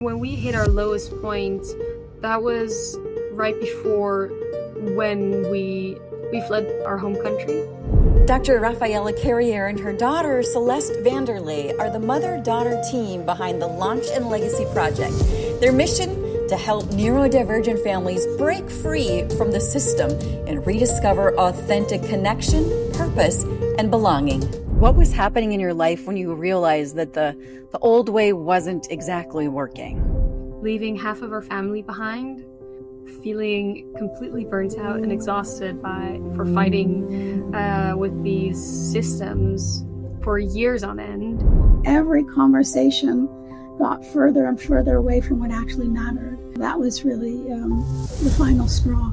When we hit our lowest point, that was right before when we fled our home country. Dr. Raphaela Carrier and her daughter, Celeste Vanderlei, are the mother-daughter team behind the Launch and Legacy Project. Their mission? To help neurodivergent families break free from the system and rediscover authentic connection, purpose, and belonging. What was happening in your life when you realized that the old way wasn't exactly working? Leaving half of our family behind, feeling completely burnt out and exhausted for fighting with these systems for years on end. Every conversation got further and further away from what actually mattered. That was really the final straw.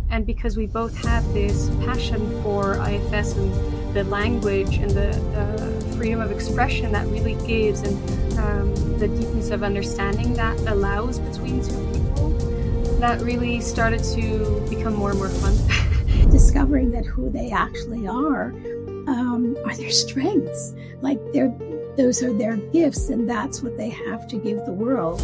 And because we both had this passion for IFS and the language and the freedom of expression that really gives, and the deepness of understanding that allows between two people, that really started to become more and more fun. Discovering that who they actually are their strengths. Like those are their gifts, and that's what they have to give the world.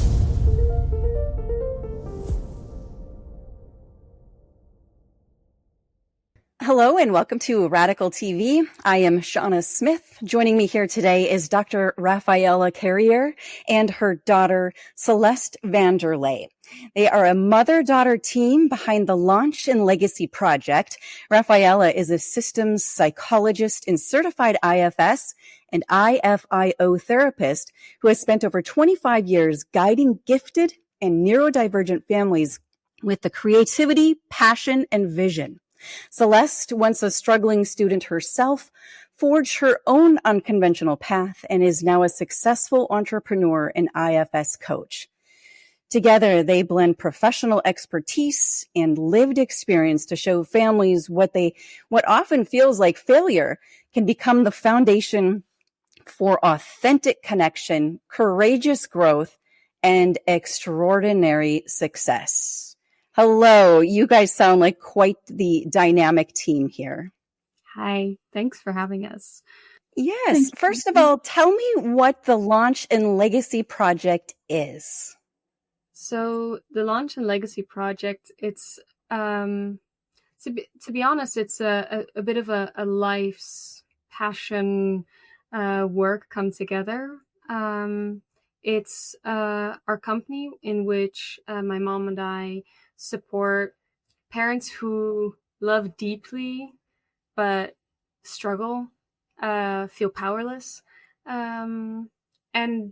Hello and welcome to Radical TV. I am Shawna Smith. Joining me here today is Dr. Raphaela Carrier and her daughter, Celeste Vanderlei. They are a mother-daughter team behind the Launch and Legacy Project. Raphaela is a systems psychologist and certified IFS and IFIO therapist who has spent over 25 years guiding gifted and neurodivergent families with the creativity, passion, and vision. Celeste, once a struggling student herself, forged her own unconventional path and is now a successful entrepreneur and IFS coach. Together, they blend professional expertise and lived experience to show families what often feels like failure can become the foundation for authentic connection, courageous growth, and extraordinary success. Hello, you guys sound like quite the dynamic team here. Hi, thanks for having us. Yes, first of all, tell me what the Launch and Legacy Project is. So the Launch and Legacy Project, it's to be honest, it's a bit of a life's passion work come together. It's our company in which my mom and I support parents who love deeply but struggle, feel powerless, and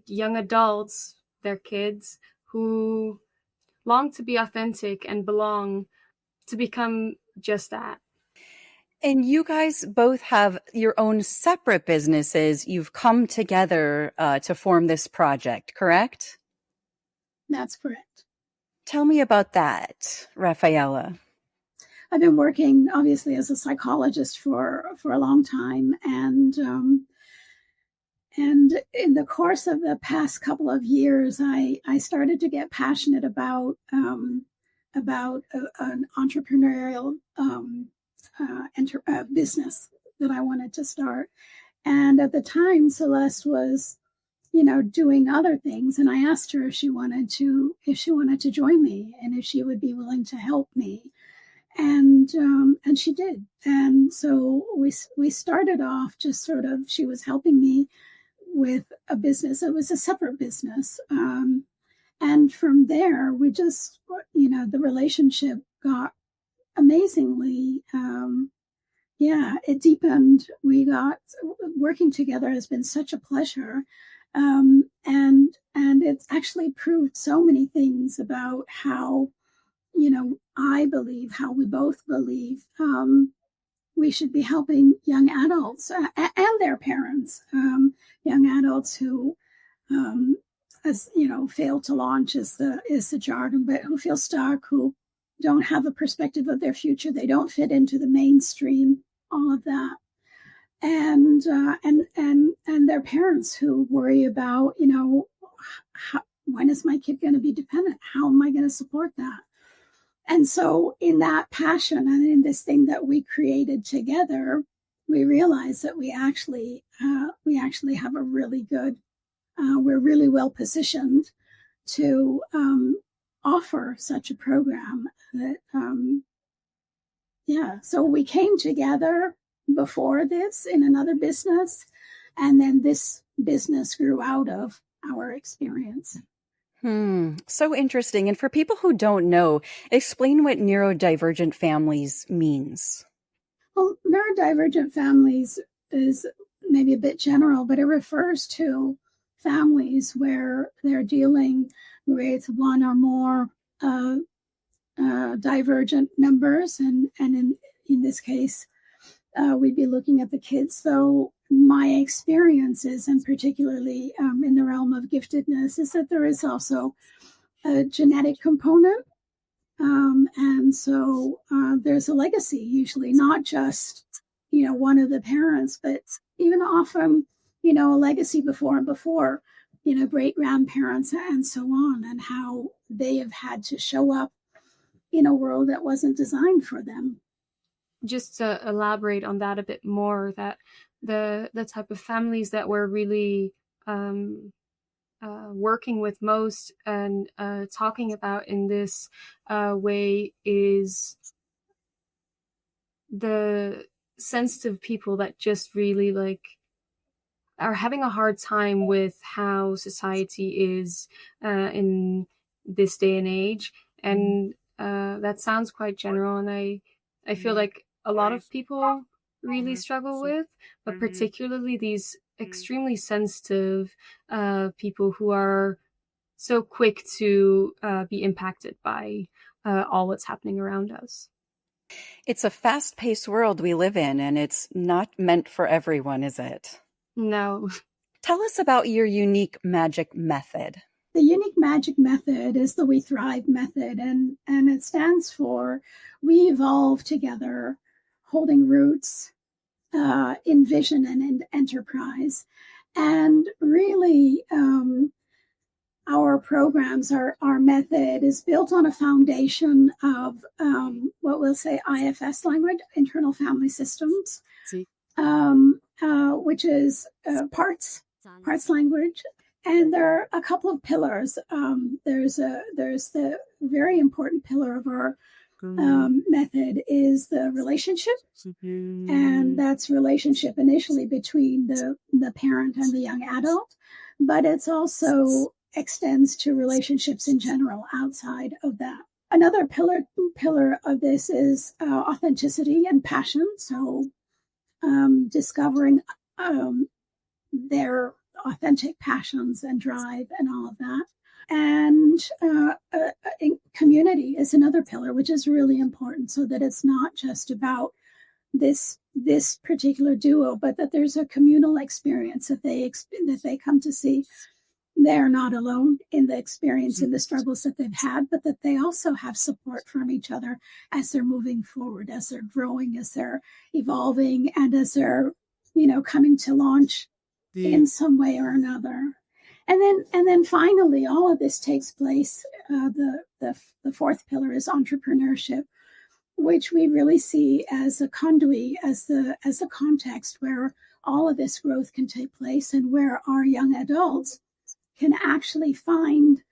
young adults, their kids, who long to be authentic and belong, to become just that. And you guys both have your own separate businesses. You've come together to form this project, correct? That's correct. Tell me about that, Raphaela. I've been working, obviously, as a psychologist for a long time, and in the course of the past couple of years, I started to get passionate about an entrepreneurial business that I wanted to start. And at the time, Celeste was, doing other things, and I asked her if she wanted to join me and if she would be willing to help me. And she did. And so we started off just sort of, she was helping me with a business. It was a separate business. And from there, we just, the relationship got amazingly, it deepened. We got, working together has been such a pleasure. And it's actually proved so many things about how, I believe, how we both believe we should be helping young adults and their parents, young adults who, fail to launch is the jargon, but who feel stuck, who don't have a perspective of their future, they don't fit into the mainstream, all of that, and their parents who worry about, when is my kid going to be dependent? How am I going to support that? And so in that passion and in this thing that we created together, we realized that we actually have a really good, we're really well positioned to offer such a program. That so we came together before this in another business, and then this business grew out of our experience. So interesting. And for people who don't know, explain what neurodivergent families means. Well, neurodivergent families is maybe a bit general, but it refers to families where they're dealing with one or more divergent members, and in this case, we'd be looking at the kids. So my experiences, and particularly in the realm of giftedness, is that there is also a genetic component. And so there's a legacy, usually not just, one of the parents, but even often, a legacy before and before, great grandparents and so on, and how they have had to show up in a world that wasn't designed for them. Just to elaborate on that a bit more, that the type of families that we're really working with most and talking about in this way is the sensitive people that just really are having a hard time with how society is in this day and age. And that sounds quite general, and I feel like a lot of people really struggle with, but particularly these extremely sensitive people who are so quick to be impacted by all that's happening around us. It's a fast-paced world we live in, and it's not meant for everyone, is it? No. Tell us about your unique magic method. The unique magic method is the We Thrive method, and it stands for we evolve together, holding roots in vision and in enterprise. And really, our programs, our method is built on a foundation of what we'll say IFS language, internal family systems, which is parts language. And there are a couple of pillars. There's the very important pillar of our method is the relationship, and that's relationship initially between the parent and the young adult, but it's also extends to relationships in general outside of that. Another pillar of this is authenticity and passion. So discovering their authentic passions and drive and all of that. And community is another pillar, which is really important, so that it's not just about this particular duo, but that there's a communal experience that they come to see. They're not alone in the experience, in the struggles that they've had, but that they also have support from each other as they're moving forward, as they're growing, as they're evolving, and as they're, coming to launch in some way or another. And then finally, all of this takes place. The fourth pillar is entrepreneurship, which we really see as a conduit, as a context where all of this growth can take place, and where our young adults can actually find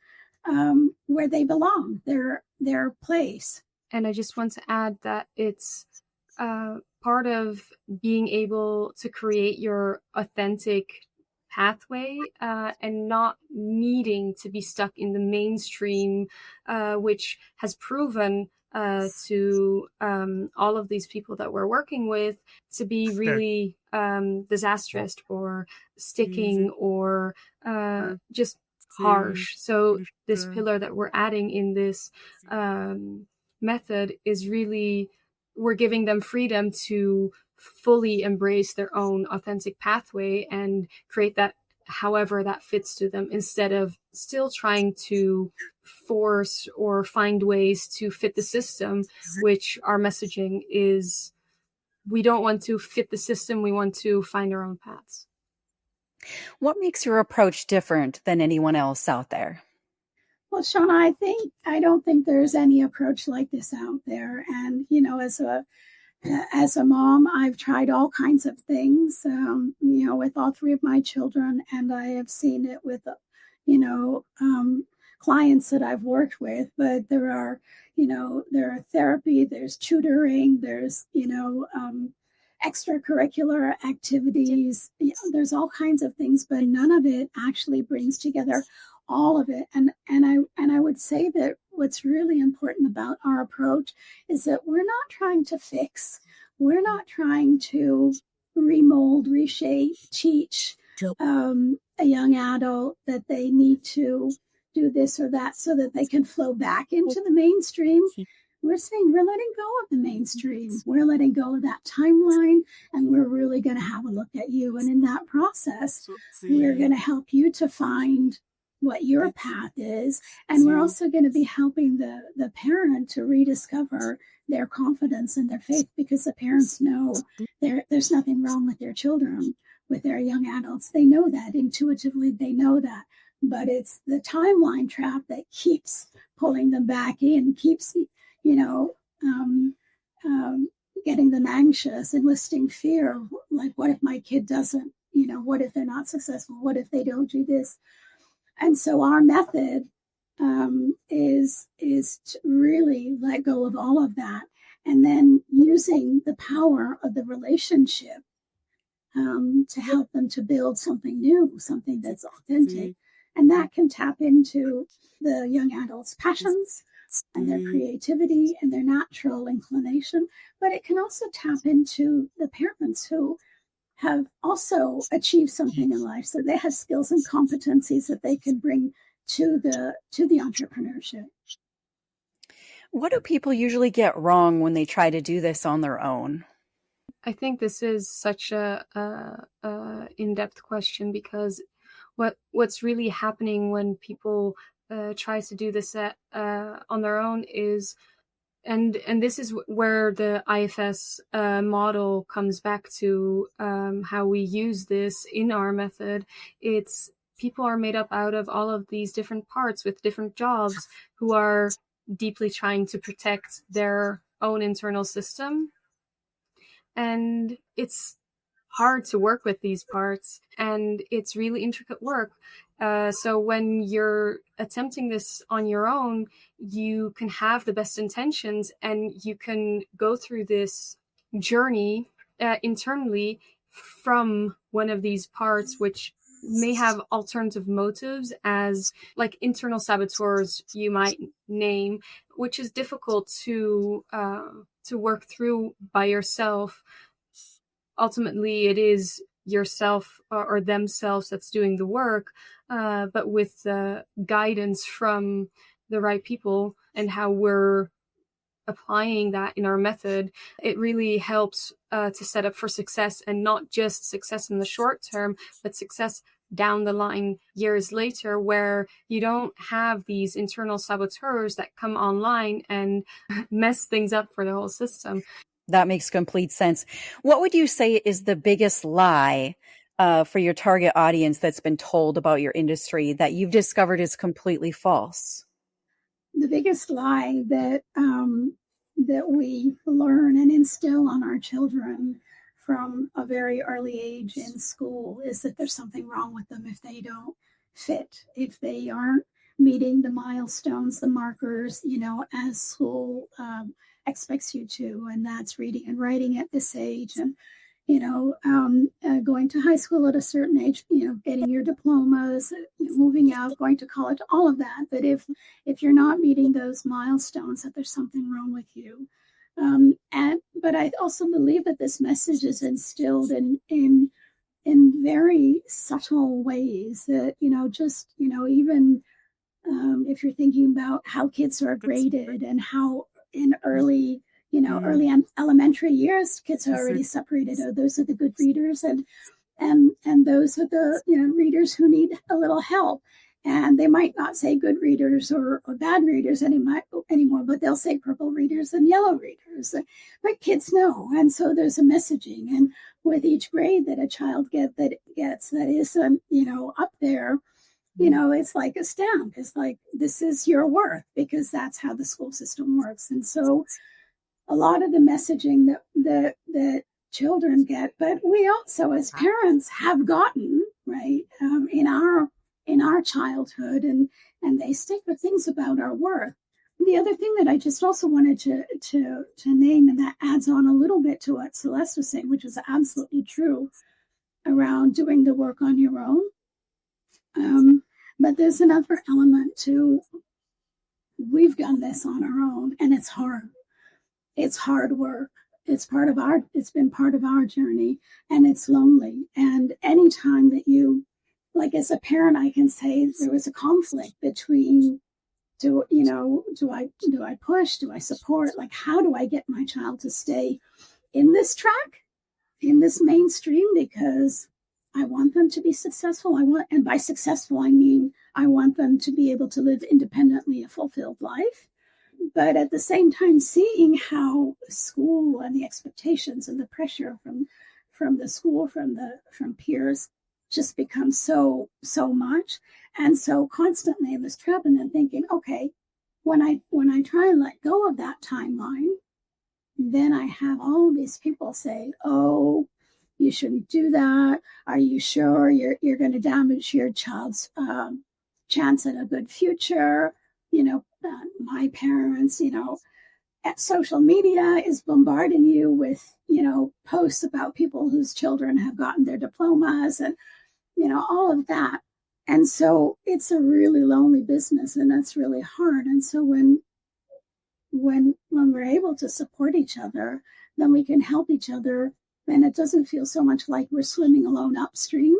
where they belong, their place. And I just want to add that it's part of being able to create your authentic pathway and not needing to be stuck in the mainstream, which has proven to all of these people that we're working with to be really disastrous or sticking or just harsh. So this pillar that we're adding in this method is really, we're giving them freedom to fully embrace their own authentic pathway and create that however that fits to them, instead of still trying to force or find ways to fit the system, which our messaging is, we don't want to fit the system, we want to find our own paths. What makes your approach different than anyone else out there? Well, Shawna, I don't think there's any approach like this out there. And, as a mom, I've tried all kinds of things, with all three of my children, and I have seen it with, clients that I've worked with, but there are therapy, there's tutoring, there's, extracurricular activities, there's all kinds of things, but none of it actually brings together all of it. And I would say that what's really important about our approach is that we're not trying to fix, we're not trying to remold, reshape, teach a young adult that they need to do this or that so that they can flow back into the mainstream. We're saying we're letting go of the mainstream. We're letting go of that timeline, and we're really going to have a look at you. And in that process, we're going to help you to find what your path is. And we're also going to be helping the parent to rediscover their confidence and their faith, because the parents know there's nothing wrong with their children, with their young adults. They know that intuitively, they know that. But it's the timeline trap that keeps pulling them back in, keeps getting them anxious, enlisting fear. Like, what if my kid doesn't, what if they're not successful? What if they don't do this? And so our method is to really let go of all of that, and then using the power of the relationship to help them to build something new, something that's authentic. And that can tap into the young adults' passions and their creativity and their natural inclination. But it can also tap into the parents who have also achieved something in life. So they have skills and competencies that they can bring to the entrepreneurship. What do people usually get wrong when they try to do this on their own? I think this is such a in-depth question, because what's really happening when people tries to do this on their own is, and this is where the IFS model comes back to, how we use this in our method. It's people are made up out of all of these different parts with different jobs who are deeply trying to protect their own internal system. And it's hard to work with these parts, and it's really intricate work. So when you're attempting this on your own, you can have the best intentions, and you can go through this journey internally from one of these parts, which may have alternative motives, as like internal saboteurs you might name, which is difficult to work through by yourself. Ultimately, it is yourself or themselves that's doing the work, but with guidance from the right people and how we're applying that in our method, it really helps to set up for success, and not just success in the short term, but success down the line years later, where you don't have these internal saboteurs that come online and mess things up for the whole system. That makes complete sense. What would you say is the biggest lie for your target audience that's been told about your industry that you've discovered is completely false? The biggest lie that we learn and instill on our children from a very early age in school is that there's something wrong with them if they don't fit, if they aren't meeting the milestones, the markers, as school expects you to, and that's reading and writing at this age, and going to high school at a certain age, getting your diplomas, moving out, going to college, all of that. But if you're not meeting those milestones, that there's something wrong with you. But I also believe that this message is instilled in very subtle ways that, even if you're thinking about how kids are graded and how in early elementary years, kids are already separated. Oh, those are the good readers, and those are the readers who need a little help. And they might not say good readers or bad readers anymore, but they'll say purple readers and yellow readers. But kids know, and so there's a messaging. And with each grade that a child gets that is up there, it's like a stamp. It's like, this is your worth, because that's how the school system works. And so a lot of the messaging that children get, but we also as parents have gotten, right, in in our childhood, and they stick with things about our worth. The other thing that I just also wanted to name, and that adds on a little bit to what Celeste was saying, which is absolutely true, around doing the work on your own. But there's another element too. We've done this on our own, and it's hard. It's hard work. It's been part of our journey, and it's lonely. And anytime that you, like as a parent, I can say there was a conflict between, do I push? Do I support? Like, how do I get my child to stay in this track, in this mainstream? Because I want them to be successful. And by successful, I mean, I want them to be able to live independently a fulfilled life. But at the same time, seeing how school and the expectations and the pressure from the school, from peers, just becomes so much, and so constantly in this trap, and then thinking, okay, when I try and let go of that timeline, then I have all of these people say, oh, you shouldn't do that. Are you sure you're going to damage your child's chance at a good future? My parents, at social media is bombarding you with, posts about people whose children have gotten their diplomas and, all of that. And so it's a really lonely business, and it's really hard. And so when we're able to support each other, then we can help each other. And it doesn't feel so much like we're swimming alone upstream,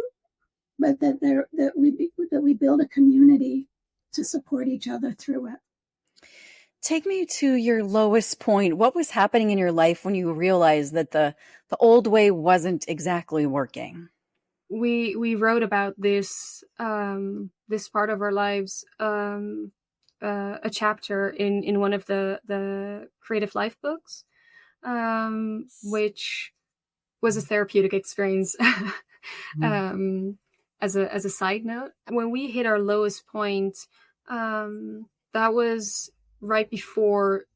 but that we build a community to support each other through it. Take me to your lowest point. What was happening in your life when you realized that the old way wasn't exactly working? We wrote about this this part of our lives, a chapter in one of the Creative Life books, which was a therapeutic experience. As a side note, when we hit our lowest point, that was right before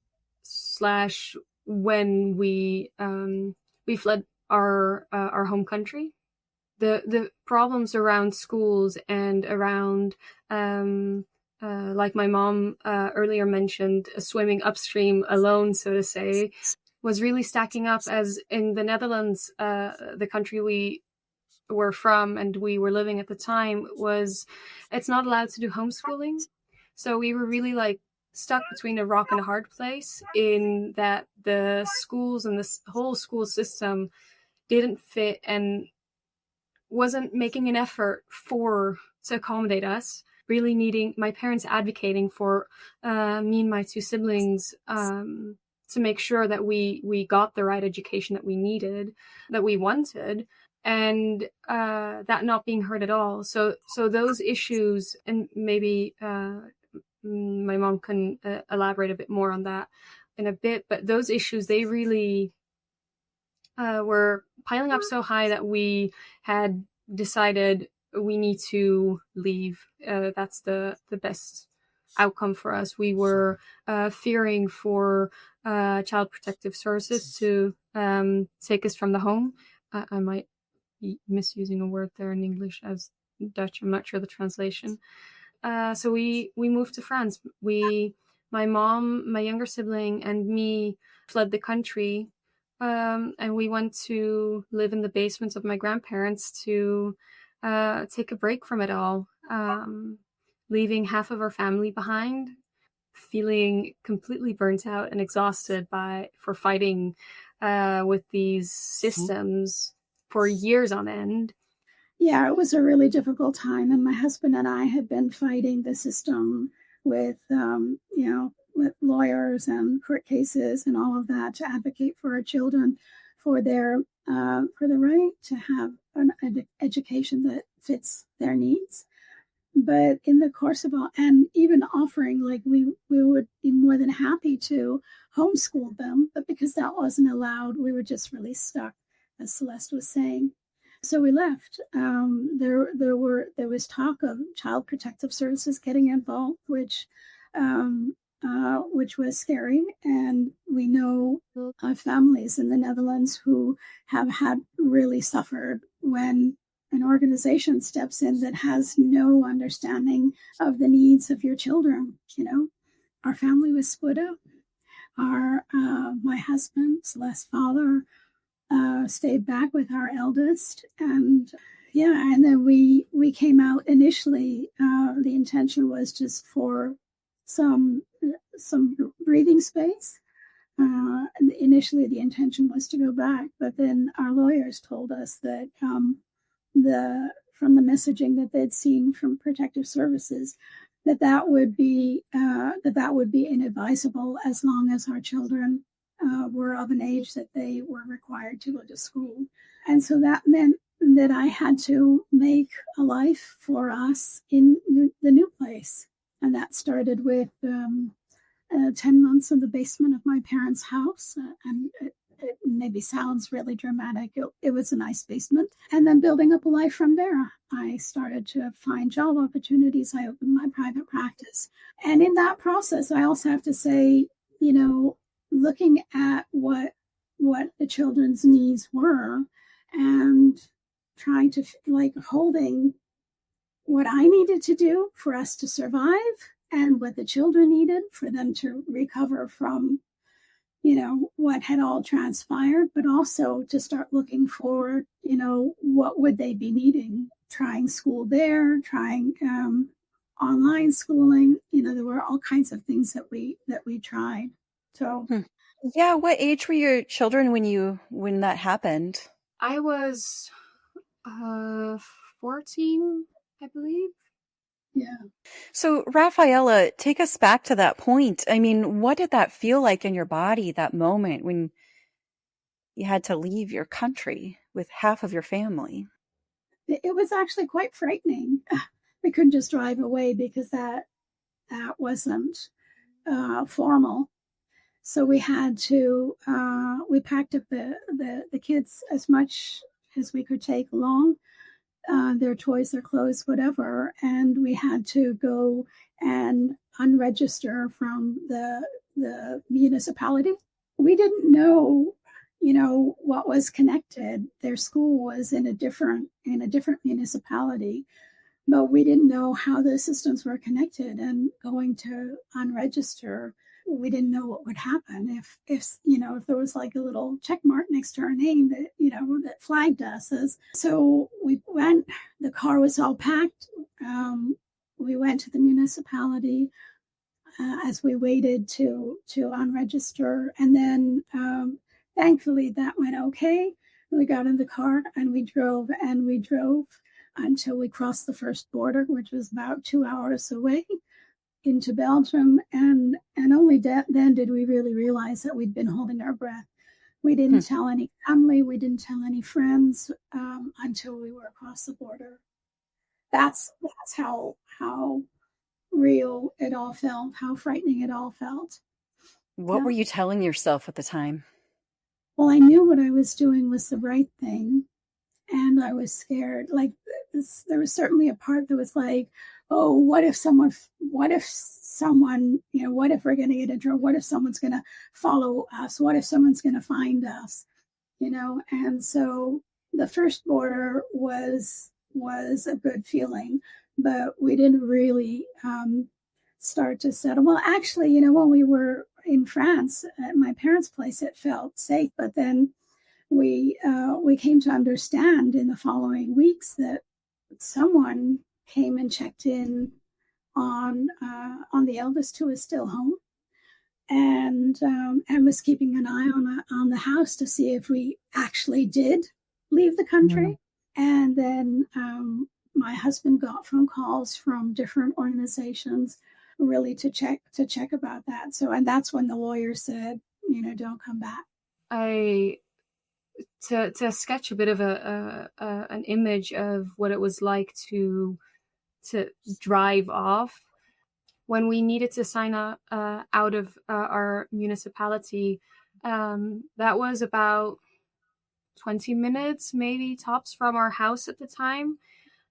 / when we fled our home country. The problems around schools and around like my mom earlier mentioned, swimming upstream alone, so to say, was really stacking up. As in the Netherlands, the country we were from and we were living at the time, it's not allowed to do homeschooling. So we were really like stuck between a rock and a hard place, in that the schools and this whole school system didn't fit and wasn't making an effort to accommodate us, really needing my parents advocating for me and my two siblings to make sure that we got the right education that we needed, that we wanted, and that not being heard at all. So those issues, and maybe my mom can elaborate a bit more on that in a bit, but those issues, they really were piling up so high that we had decided we need to leave. That's the best outcome for us. We were fearing for Child Protective Services to take us from the home. I might be misusing a word there in English as Dutch. I'm not sure the translation. So we moved to France. My mom, my younger sibling, and me fled the country, and we went to live in the basements of my grandparents to take a break from it all, leaving half of our family behind, feeling completely burnt out and exhausted for fighting with these systems for years on end. Yeah, it was a really difficult time, and my husband and I had been fighting the system with, with lawyers and court cases and all of that, to advocate for our children, for the right to have an education that fits their needs. But in the course of all, and even offering, like we would be more than happy to homeschool them, but because that wasn't allowed, we were just really stuck, as Celeste was saying. So we left. There was talk of Child Protective Services getting involved, which was scary. And we know families in the Netherlands who have had really suffered when an organization steps in that has no understanding of the needs of your children. Our family was split up. My husband, Celeste's father, stayed back with our eldest, and then we came out initially. The intention was just for some breathing space. Initially, the intention was to go back, but then our lawyers told us that from the messaging that they'd seen from protective services, that would be inadvisable as long as our children were of an age that they were required to go to school. And so that meant that I had to make a life for us in the new place. And that started with 10 months in the basement of my parents' house. And it maybe sounds really dramatic. It was a nice basement. And then building up a life from there. I started to find job opportunities. I opened my private practice. And in that process, I also have to say, looking at what the children's needs were and trying to holding what I needed to do for us to survive and what the children needed for them to recover from, what had all transpired, but also to start looking for, what would they be needing? Trying school there, trying online schooling. There were all kinds of things that we tried. So, yeah. What age were your children when that happened? I was 14, I believe. Yeah. So, Raphaela, take us back to that point. I mean, what did that feel like in your body, that moment when you had to leave your country with half of your family? It was actually quite frightening. We couldn't just drive away because that wasn't formal. So we had to, we packed up the kids as much as we could take along, their toys, their clothes, whatever. And we had to go and unregister from the municipality. We didn't know, what was connected. Their school was in a different municipality, but we didn't know how the systems were connected. And going to unregister, we didn't know what would happen if there was like a little check mark next to our name that that flagged us as. So we went. The car was all packed. We went to the municipality as we waited to unregister, and then thankfully that went okay. We got in the car and we drove until we crossed the first border, which was about 2 hours away, into Belgium, and only then did we really realize that we'd been holding our breath. We didn't tell any family, we didn't tell any friends until we were across the border. That's how real it all felt, how frightening it all felt. What were you telling yourself at the time? Well, I knew what I was doing was the right thing, and I was scared. Like there was certainly a part that was like, oh, what if someone, what if we're going to get in trouble? What if someone's going to follow us? What if someone's going to find us? And so the first border was a good feeling, but we didn't really start to settle. Well, actually, when we were in France at my parents' place, it felt safe, but then we came to understand in the following weeks that someone came and checked in on the eldest, who is still home, and was keeping an eye on the house to see if we actually did leave the country. And then my husband got phone calls from different organizations, really to check about that. So, and that's when the lawyer said, don't come back. To sketch a bit of an image of what it was like to drive off, when we needed to sign out of our municipality, that was about 20 minutes maybe tops from our house at the time,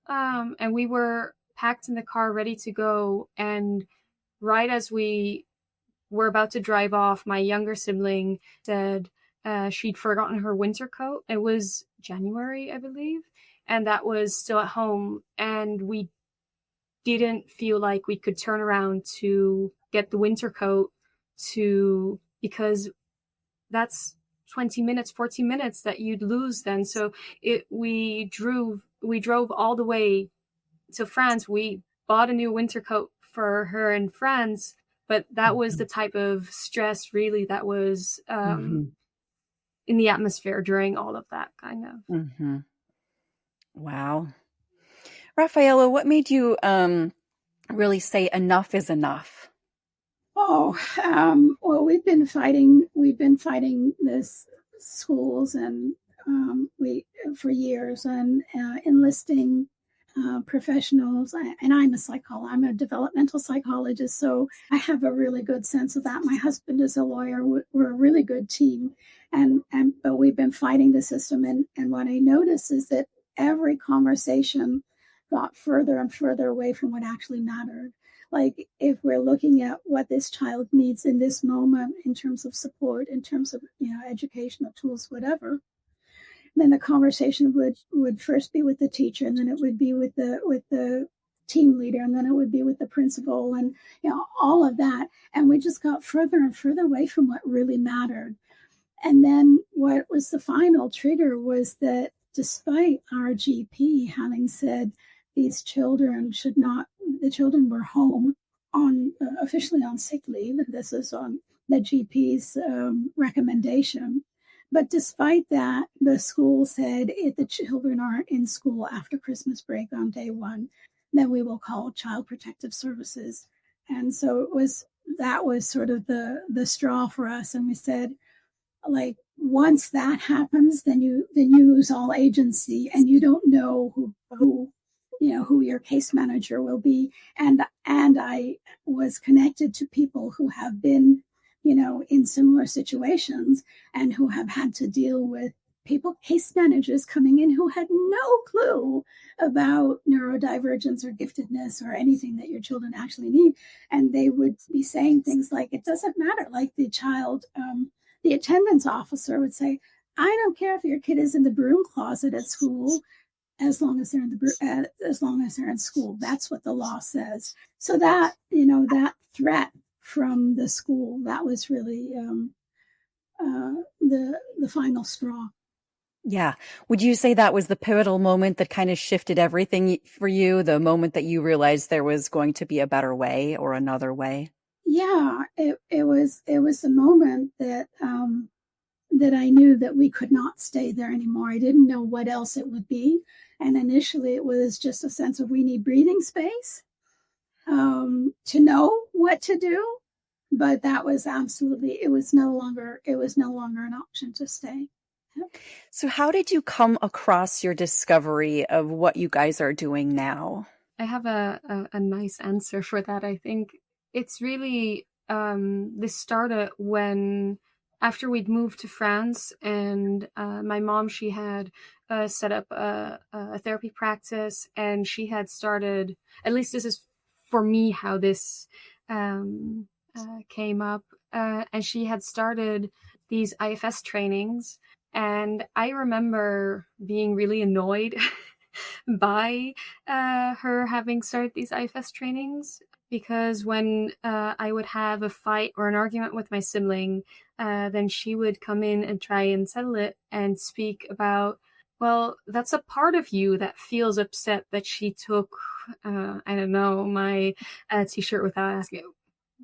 and we were packed in the car ready to go, and right as we were about to drive off, my younger sibling said she'd forgotten her winter coat. It was January, I believe, and that was still at home, and we didn't feel like we could turn around to get the winter coat because that's 20 minutes, 40 minutes that you'd lose then. So we drove all the way to France. We bought a new winter coat for her in France, but that was the type of stress really that was in the atmosphere during all of that kind of. Wow. Raphaela, what made you really say enough is enough? Oh, well, we've been fighting this schools and for years, and enlisting professionals. And I'm a developmental psychologist, so I have a really good sense of that. My husband is a lawyer. We're a really good team, but we've been fighting the system. And what I notice is that every conversation got further and further away from what actually mattered. Like, if we're looking at what this child needs in this moment in terms of support, in terms of, educational tools, whatever, then the conversation would first be with the teacher, and then it would be with the team leader, and then it would be with the principal, and all of that. And we just got further and further away from what really mattered. And then what was the final trigger was that despite our GP having said these children should not, the children were home on officially on sick leave, and this is on the GP's recommendation. But despite that, the school said if the children aren't in school after Christmas break on day one, then we will call Child Protective Services. And so that was sort of the straw for us. And we said, like, once that happens, then you lose all agency, and you don't know who your case manager will be. And I was connected to people who have been, in similar situations, and who have had to deal with case managers coming in who had no clue about neurodivergence or giftedness or anything that your children actually need. And they would be saying things like, it doesn't matter. Like the attendance officer would say, I don't care if your kid is in the broom closet at school, as long as they're in school. That's what the law says. So that, that threat from the school, that was really the final straw. Yeah. Would you say that was the pivotal moment that kind of shifted everything for you? The moment that you realized there was going to be a better way or another way? Yeah, it was the moment that that I knew that we could not stay there anymore. I didn't know what else it would be. And initially it was just a sense of, we need breathing space to know what to do. But that was it was no longer an option to stay. So how did you come across your discovery of what you guys are doing now? I have a nice answer for that. I think it's really, this started after we'd moved to France, and my mom, she had set up a therapy practice, and she had started, at least this is for me how this came up, and she had started these IFS trainings. And I remember being really annoyed by her having started these IFS trainings, because when I would have a fight or an argument with my sibling, then she would come in and try and settle it and speak about, well, that's a part of you that feels upset that she took, I don't know, my t-shirt without asking.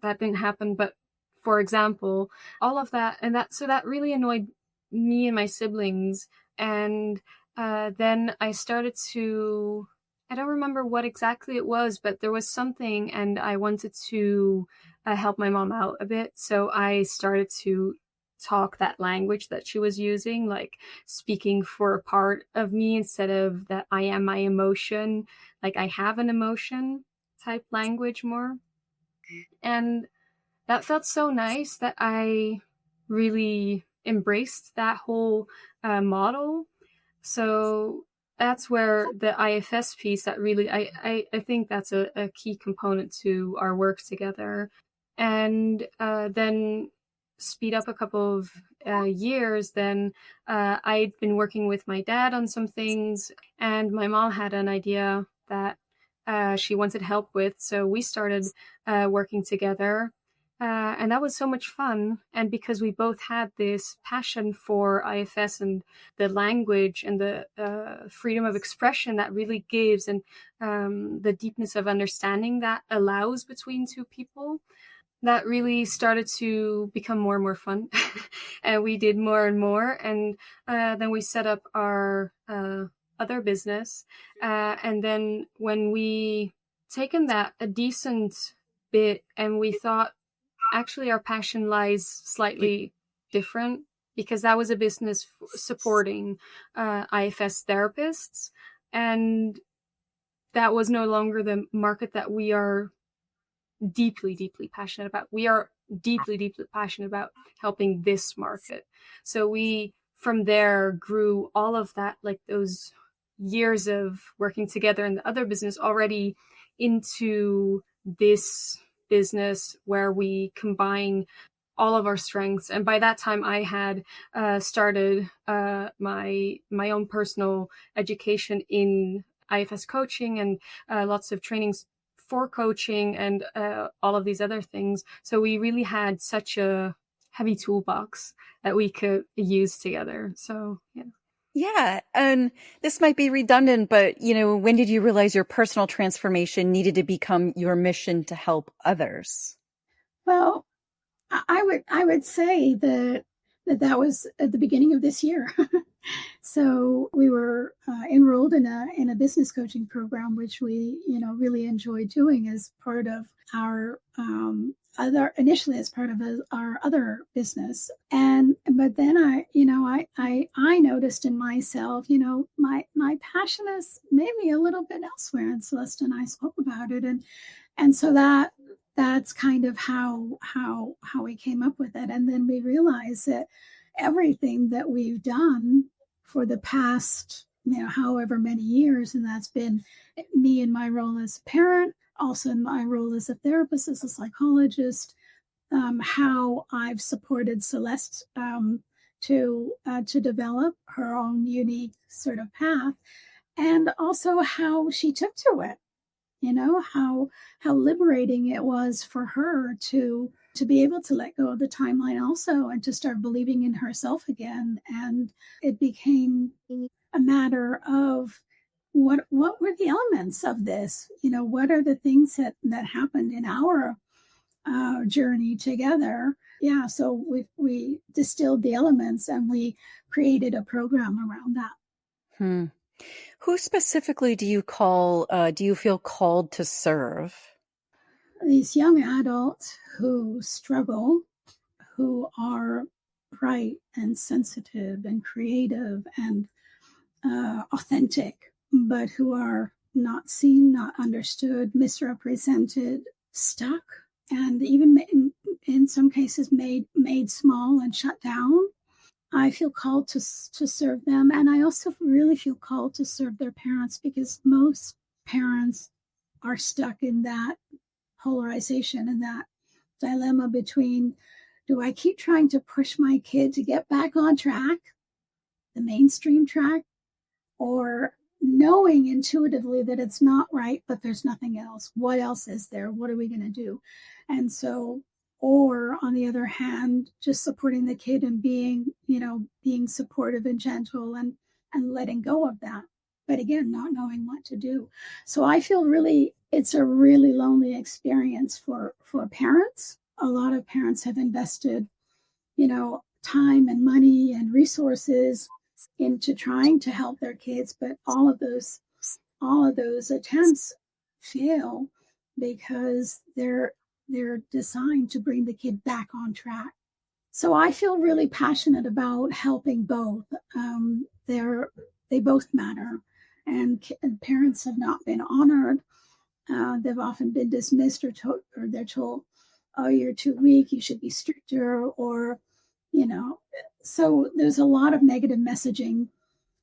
That didn't happen, but for example, all of that, and that really annoyed me and my siblings. And then I started to, I don't remember what exactly it was, but there was something, and I wanted to help my mom out a bit. So I started to talk that language that she was using, like speaking for a part of me instead of that I am my emotion, like I have an emotion type language more. And that felt so nice that I really embraced that whole model. So that's where the IFS piece, that really, I think that's a key component to our work together. And then speed up a couple of years, then I'd been working with my dad on some things, and my mom had an idea that she wanted help with. So we started working together. And that was so much fun. And because we both had this passion for IFS and the language and the freedom of expression that really gives, and the deepness of understanding that allows between two people, that really started to become more and more fun. And we did more and more. And then we set up our other business. And then when we taken that a decent bit, and we thought, actually, our passion lies slightly different, because that was a business supporting IFS therapists. And that was no longer the market that we are deeply, deeply passionate about. We are deeply, deeply passionate about helping this market. So we, from there, grew all of that, like those years of working together in the other business, already into this business where we combine all of our strengths. And by that time, I had started my own personal education in IFS coaching, and lots of trainings for coaching, and all of these other things. So we really had such a heavy toolbox that we could use together. So, yeah. Yeah. And this might be redundant, but, when did you realize your personal transformation needed to become your mission to help others? Well, I would say that was at the beginning of this year. So we were enrolled in a business coaching program, which we, really enjoyed doing as part of our initially as part of our other business. But then I noticed in myself, my passion is maybe a little bit elsewhere, and Celeste and I spoke about it, and so that's kind of how we came up with it. And then we realized that everything that we've done for the past, however many years, and that's been me in my role as a parent, also in my role as a therapist, as a psychologist, how I've supported Celeste to develop her own unique sort of path, and also how she took to it. How liberating it was for her to be able to let go of the timeline also, and to start believing in herself again. And it became a matter of what were the elements of this? What are the things that happened in our journey together? Yeah, so we distilled the elements, and we created a program around that. Who specifically do you feel called to serve? These young adults who struggle, who are bright and sensitive and creative and authentic, but who are not seen, not understood, misrepresented, stuck, and even in some cases made small and shut down. I feel called to serve them. And I also really feel called to serve their parents, because most parents are stuck in that polarization and that dilemma between, do I keep trying to push my kid to get back on track, the mainstream track, or knowing intuitively that it's not right, but there's nothing else? What else is there? What are we going to do? And so, or on the other hand, just supporting the kid and being supportive and gentle, and letting go of that. But again, not knowing what to do. So I feel it's a really lonely experience for parents. A lot of parents have invested, time and money and resources into trying to help their kids, but all of those attempts fail, because they're designed to bring the kid back on track. So I feel really passionate about helping both. They both matter, and parents have not been honored. They've often been dismissed, or they're told, "Oh, you're too weak. You should be stricter," or So there's a lot of negative messaging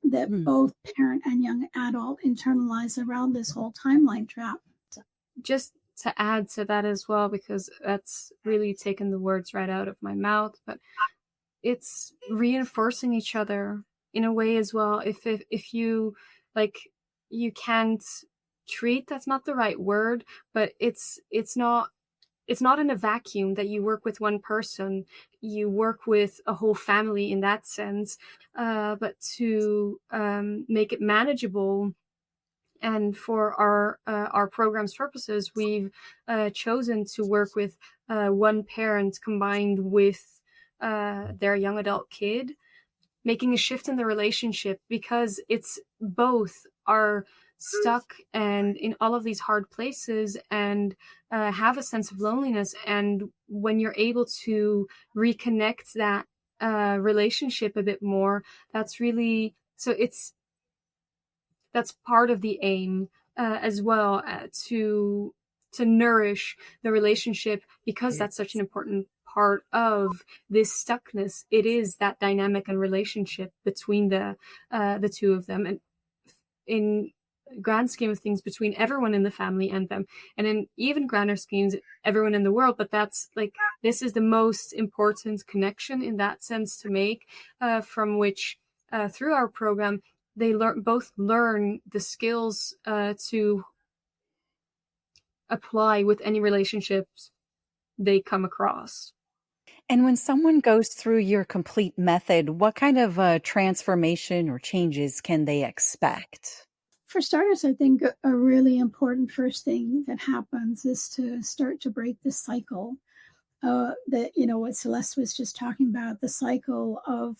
that both parent and young adult internalize around this whole timeline trap. Just add to that as well, because that's really taken the words right out of my mouth, but it's reinforcing each other in a way as well. If you like, you can't treat, that's not the right word, but it's not in a vacuum that you work with one person. You work with a whole family in that sense, but to make it manageable. And for our program's purposes, we've chosen to work with one parent combined with their young adult kid, making a shift in the relationship, because it's both are stuck and in all of these hard places and have a sense of loneliness. And when you're able to reconnect that relationship a bit more, that's really, so that's part of the aim as well, to nourish the relationship, because that's such an important part of this stuckness. It is that dynamic and relationship between the two of them, and in grand scheme of things, between everyone in the family and them, and in even grander schemes, everyone in the world. But that's like, this is the most important connection in that sense to make, from which through our program they both learn the skills to apply with any relationships they come across. And when someone goes through your complete method, what kind of transformation or changes can they expect? For starters, I think a really important first thing that happens is to start to break the cycle that, what Celeste was just talking about, the cycle of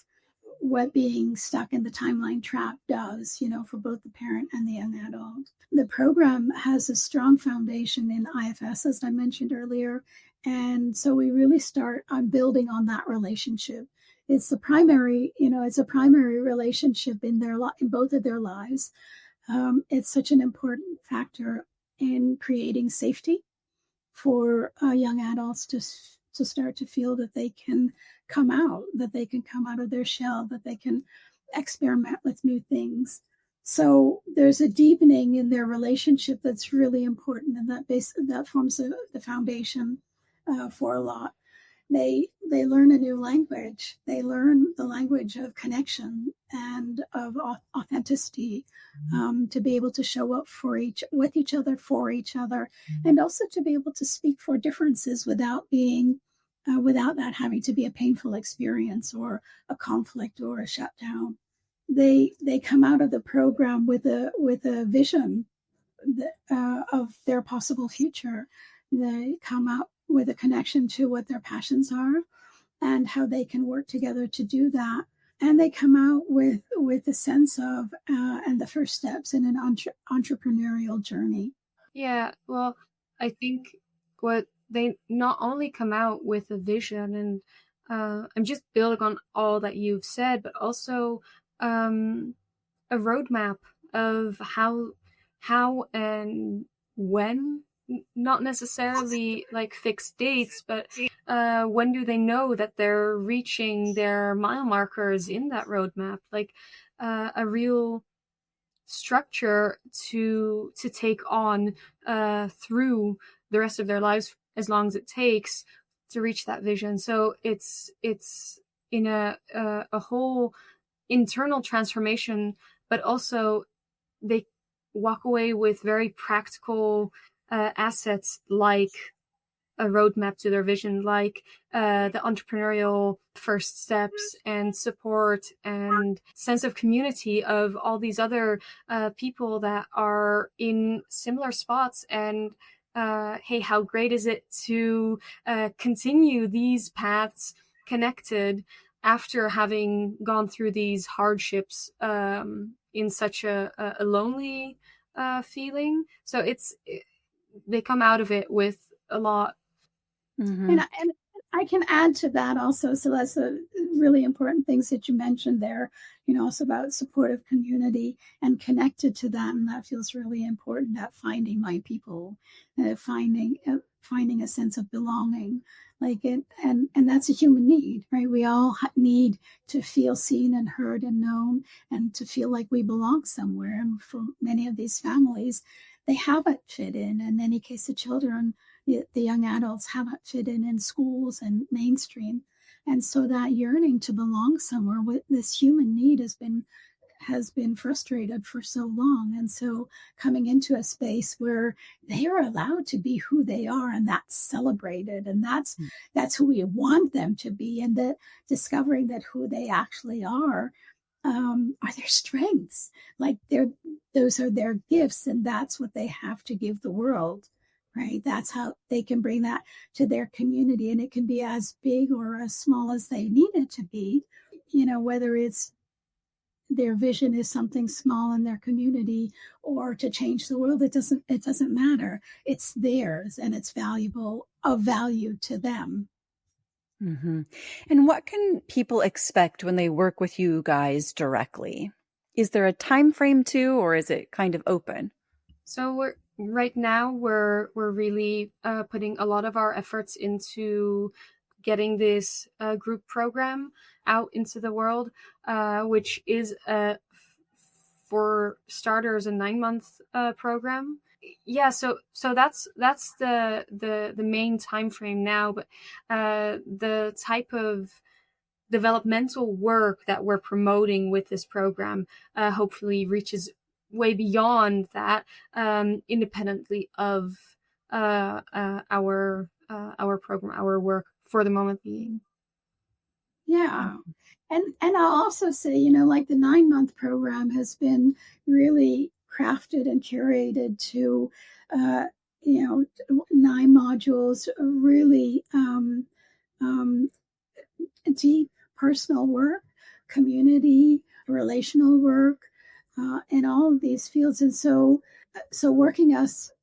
what being stuck in the timeline trap does, for both the parent and the young adult. The program has a strong foundation in IFS, as I mentioned earlier. And so we really start on building on that relationship. It's a primary relationship in both of their lives. It's such an important factor in creating safety for young adults to start to feel that they can come out of their shell, that they can experiment with new things. So there's a deepening in their relationship that's really important, and that forms the foundation for a lot. They learn a new language. They learn the language of connection and of authenticity, to be able to show up with each other, for each other, and also to be able to speak for differences without that having to be a painful experience or a conflict or a shutdown. They come out of the program with a vision of their possible future. They come out with a connection to what their passions are and how they can work together to do that. And they come out with a sense of and the first steps in an entrepreneurial journey. Yeah, well, I think what they not only come out with a vision, and I'm just building on all that you've said, but also a roadmap of how and when, not necessarily like fixed dates, but when do they know that they're reaching their mile markers in that roadmap, like a real structure to take on through the rest of their lives, as long as it takes to reach that vision. So it's in a whole internal transformation, but also they walk away with very practical assets, like a roadmap to their vision, like the entrepreneurial first steps and support and sense of community of all these other people that are in similar spots. And hey, how great is it to continue these paths connected after having gone through these hardships in such a lonely feeling. So they come out of it with a lot. Mm-hmm. And I can add to that also, Celeste, really important things that you mentioned there, also about supportive community and connected to that. And that feels really important, that finding my people, finding a sense of belonging, and that's a human need, right? We all need to feel seen and heard and known, and to feel like we belong somewhere. And for many of these families, they haven't fit in any case, the children, the young adults haven't fit in schools and mainstream. And so that yearning to belong somewhere, with this human need has been frustrated for so long. And so coming into a space where they are allowed to be who they are, and that's celebrated, and that's who we want them to be, and that discovering that who they actually are their strengths, like those are their gifts, and that's what they have to give the world, right? That's how they can bring that to their community, and it can be as big or as small as they need it to be, whether it's their vision is something small in their community or to change the world. It doesn't matter. It's theirs, and it's of value to them. Mm-hmm. And what can people expect when they work with you guys directly? Is there a time frame too, or is it kind of open? So right now we're really putting a lot of our efforts into getting this group program out into the world, which is for starters a 9-month program. Yeah, so that's the main time frame now, but the type of developmental work that we're promoting with this program hopefully reaches way beyond that, independently of our program, our work for the moment being. Yeah. And I'll also say, like the 9-month program has been really crafted and curated to, 9 modules, really deep personal work, community, relational work, in all of these fields. And so working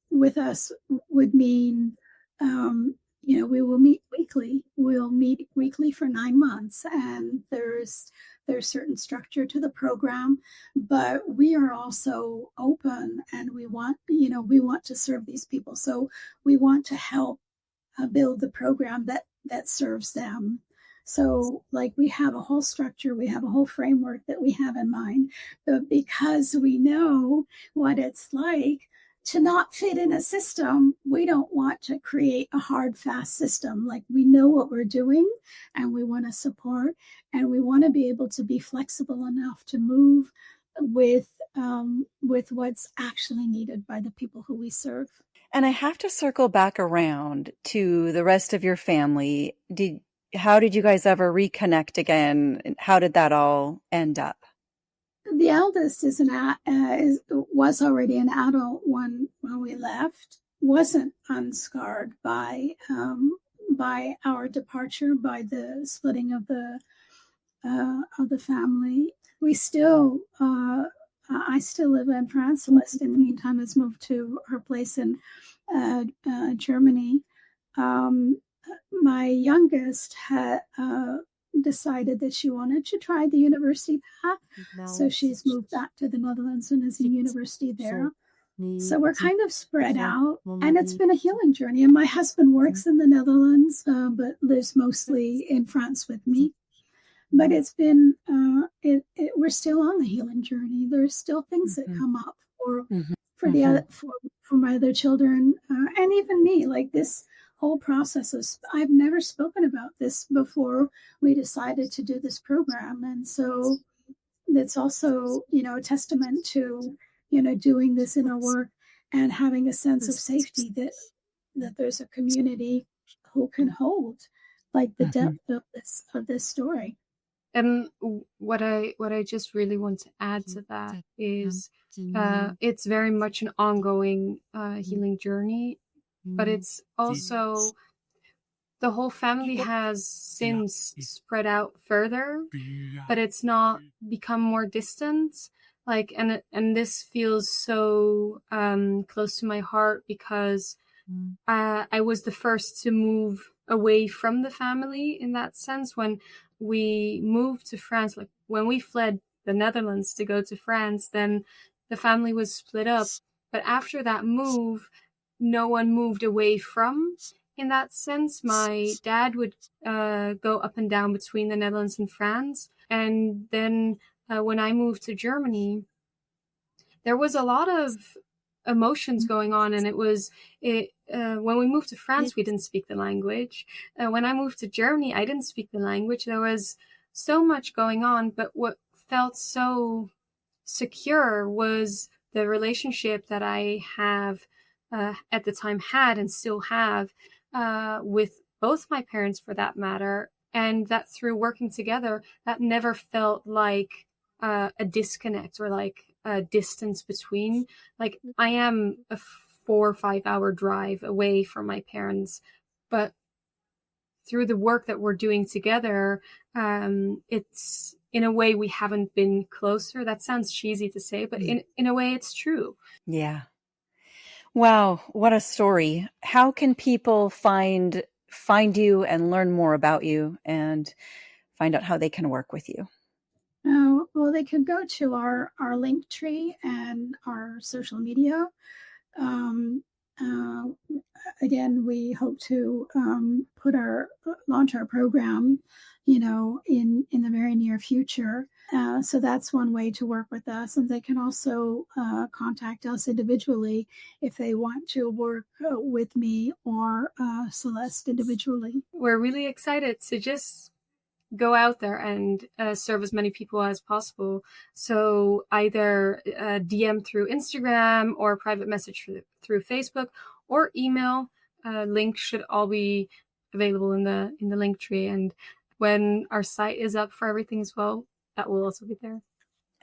with us would mean, we will meet weekly. We'll meet weekly for 9 months, and there's certain structure to the program, but we are also open, and we want to serve these people. So we want to help build the program that serves them. So like we have a whole structure, we have a whole framework that we have in mind, but because we know what it's like to not fit in a system, we don't want to create a hard, fast system. Like we know what we're doing, and we want to support, and we want to be able to be flexible enough to move with what's actually needed by the people who we serve. And I have to circle back around to the rest of your family. How did you guys ever reconnect again? How did that all end up? The eldest was already an adult when we left. Wasn't unscarred by our departure, by the splitting of the family. We still, I still live in France. Celeste, in the meantime, has moved to her place in Germany. My youngest had decided that she wanted to try the university path. So she's moved back to the Netherlands and is in university there. So we're kind of spread out, and it's been a healing journey. And my husband works in the Netherlands, but lives mostly in France with me. But it's been, we're still on the healing journey. There's still things that come up for my other children, and even me, like this whole process of, I've never spoken about this before we decided to do this program. And so it's also, a testament to, doing this inner work and having a sense of safety that there's a community who can hold like the depth of this story. And what I just really want to add to that is it's very much an ongoing healing journey, but it's also the whole family has since spread out further, but it's not become more distant. Like, and this feels so close to my heart because I was the first to move away from the family in that sense. When we moved to France, like when we fled the Netherlands to go to France, then the family was split up. But after that move, no one moved away from, in that sense. My dad would go up and down between the Netherlands and France. And then when I moved to Germany, there was a lot of emotions going on. And when we moved to France, we didn't speak the language. When I moved to Germany, I didn't speak the language. There was so much going on, but what felt so secure was the relationship that I have at the time had and still have with both my parents, for that matter, and that through working together, that never felt like a disconnect or like a distance between. Like, I am a 4 or 5 hour drive away from my parents, but through the work that we're doing together, it's, in a way, we haven't been closer. That sounds cheesy to say, but in a way it's true. Yeah. Wow, what a story. How can people find you and learn more about you and find out how they can work with you? Well, they could go to our link tree and our social media. Again, we hope to launch our program, in the very near future. So that's one way to work with us. And they can also contact us individually if they want to work with me or Celeste individually. We're really excited to just go out there and serve as many people as possible. So either DM through Instagram or private message through Facebook or email. Links should all be available in the link tree. And when our site is up for everything as well, that will also be there.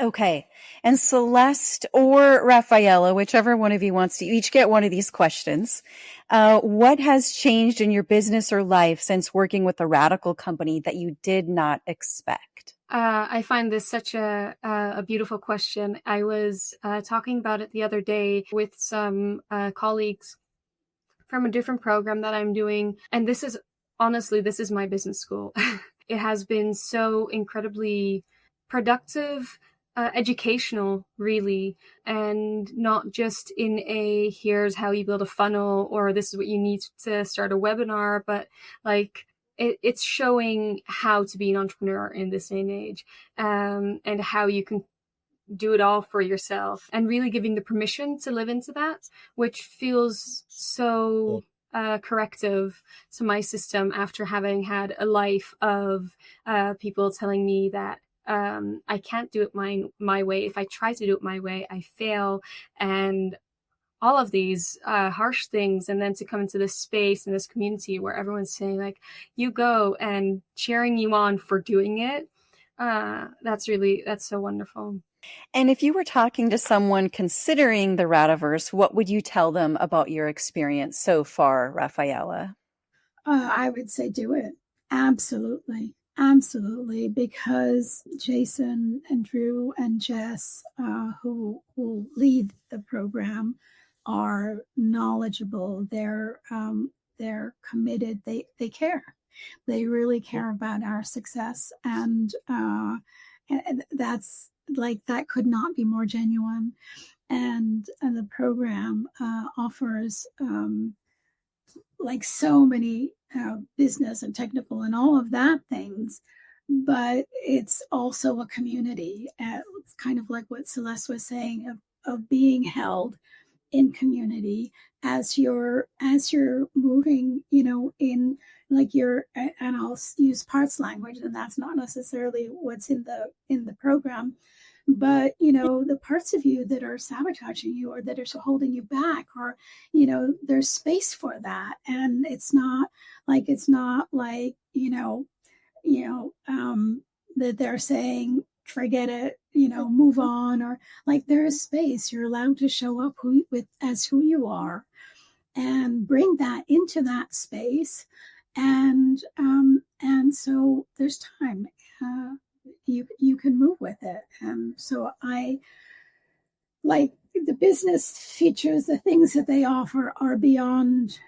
Okay. And Celeste or Raphaela, whichever one of you wants to, you each get one of these questions. What has changed in your business or life since working with a radical company that you did not expect? I find this such a beautiful question. I was talking about it the other day with some colleagues from a different program that I'm doing. And this is my business school. It has been so incredibly productive, educational, really, and not just in a here's how you build a funnel or this is what you need to start a webinar, but like it's showing how to be an entrepreneur in this day and age, and how you can do it all for yourself, and really giving the permission to live into that, which feels so corrective to my system after having had a life of people telling me that I can't do it my way. If I try to do it my way, I fail. And all of these harsh things. And then to come into this space and this community where everyone's saying like, you go, and cheering you on for doing it. That's so wonderful. And if you were talking to someone considering the Radiverse, what would you tell them about your experience so far, Raphaela? I would say do it. Absolutely. Absolutely. Because Jason and Drew and Jess, who lead the program, are knowledgeable. They're committed. They care. They really care about our success. And that's like, that could not be more genuine. And the program offers like so many business and technical and all of that things, but it's also a community. It's kind of like what Celeste was saying of being held in community as you're moving, in like and I'll use parts language, and that's not necessarily what's in the program, but the parts of you that are sabotaging you or that are holding you back, or there's space for that. And it's not like that they're saying forget it, move on, or like there is space. You're allowed to show up as who you are and bring that into that space. And so there's time. You can move with it. And so I like the business features, the things that they offer are beyond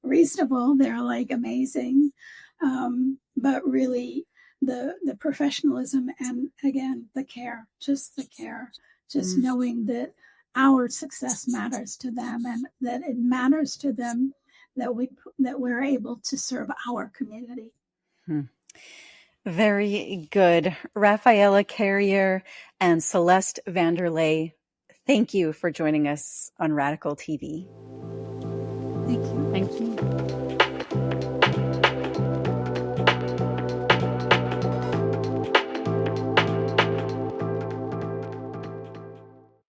reasonable. They're like amazing. But really the professionalism, and again, the care, just knowing that our success matters to them, and that it matters to them that we're able to serve our community. Very good. Raphaela Carrier and Celeste Vanderlei, thank you for joining us on Radical TV. Thank you. Thank you.